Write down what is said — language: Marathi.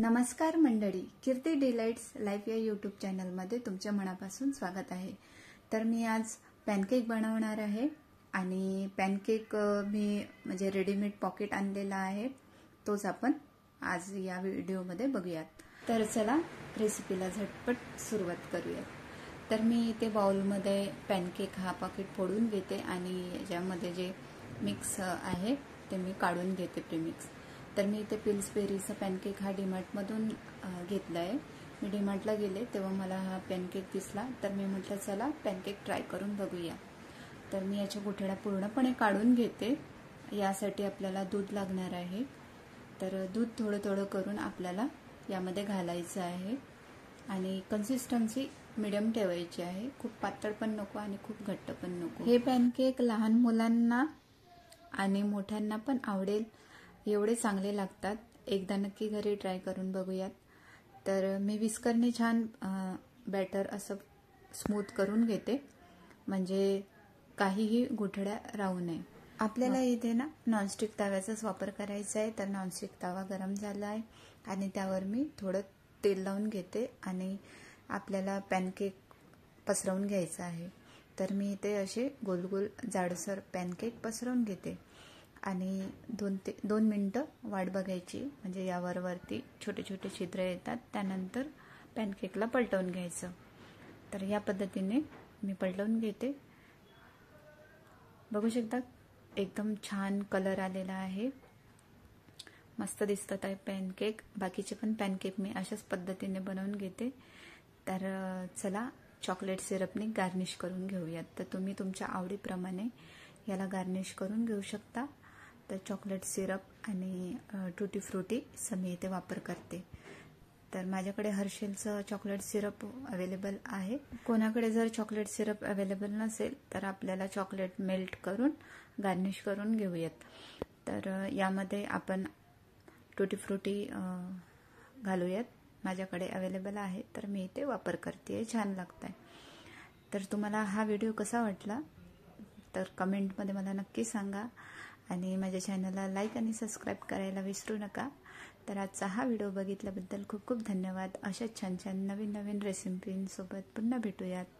नमस्कार मंडळी, कीर्ती डिलाइट्स लाईफ या यूट्यूब चॅनलमध्ये तुमच्या मनापासून स्वागत आहे। तर मी आज पॅनकेक बनवणार आहे आणि पॅनकेक मी म्हणजे रेडीमेड पॉकेट आणलेला आहे, तोच आपण आज या व्हिडिओमध्ये बघूयात। तर चला रेसिपीला झटपट सुरुवात करूयात। तर मी इथे बाउलमध्ये पॅनकेक हा पॉकेट फोडून घेते आणि ज्यामध्ये जे मिक्स आहे ते मी काढून घेते प्रीमिक्स। तर मी इथे पिल्सबेरीचा पॅनकेक हा डीमार्टमधून घेतला आहे। मी डीमार्टला गेले तेव्हा मला हा पॅनकेक दिसला, तर मी म्हटलं चला पॅनकेक ट्राय करून बघूया। तर मी याच्या गुठळ्या पूर्णपणे काढून घेते। यासाठी आपल्याला दूध लागणार आहे, तर दूध थोडं थोडं करून आपल्याला यामध्ये घालायचं आहे आणि कन्सिस्टन्सी मीडियम ठेवायची आहे। खूप पातळ पण नको आणि खूप घट्ट पण नको। हे पॅनकेक लहान मुलांना आणि मोठ्यांना पण आवडेल एवढे चांगले लागतात। एकदा नक्की घरी ट्राय करून बघूयात। तर मी विस्करने छान बॅटर असं स्मूथ करून घेते, म्हणजे काहीही गुठळ्या राहू नये। आपल्याला इथे ना नॉनस्टिक तव्याचाच वापर करायचा आहे। तर नॉनस्टिक तवा गरम झाला आहे आणि त्यावर मी थोडं तेल लावून घेते आणि आपल्याला पॅनकेक पसरवून घ्यायचा आहे। तर मी इथे असे गोल गोल जाडसर पॅनकेक पसरवून घेते आणि 2 मिनिटं वाट बघायची, म्हणजे यावर वरती छोटे छोटे छिद्र येतात। त्यानंतर पॅनकेकला पलटवून घ्यायचं। तर या पद्धतीने मी पलटवून घेते। बघू शकता एकदम छान कलर आलेला आहे, मस्त दिसतात आहे पॅनकेक। बाकीचे पण पॅनकेक मी अशाच पद्धतीने बनवून घेते। तर चला चॉकलेट सिरपने गार्निश करून घेऊयात। तर तुम्ही तुमच्या आवडीप्रमाणे याला गार्निश करून घेऊ शकता। तर चॉकलेट सिरप आणि टूटी फ्रूटी मी इथे वापर करते। तर माझ्याकडे हर्षेलचं चॉकलेट सिरप अवेलेबल आहे। कोणाकडे जर चॉकलेट सिरप अवेलेबल नसेल तर आपल्याला चॉकलेट मेल्ट करून गार्निश करून घेऊयात। तर यामध्ये आपण टूटी फ्रूटी घालूयात। माझ्याकडे अवेलेबल आहे तर मी इथे वापर करते, छान लागतंय। तर तुम्हाला हा व्हिडिओ कसा वाटला तर कमेंटमध्ये मला नक्की सांगा आणि माझ्या चॅनलला लाईक आणि सबस्क्राईब करायला विसरू नका। तर आजचा हा व्हिडिओ बघितल्याबद्दल खूप खूप धन्यवाद। अशाच छान छान नवीन नवीन रेसिपींसोबत पुन्हा भेटूयात।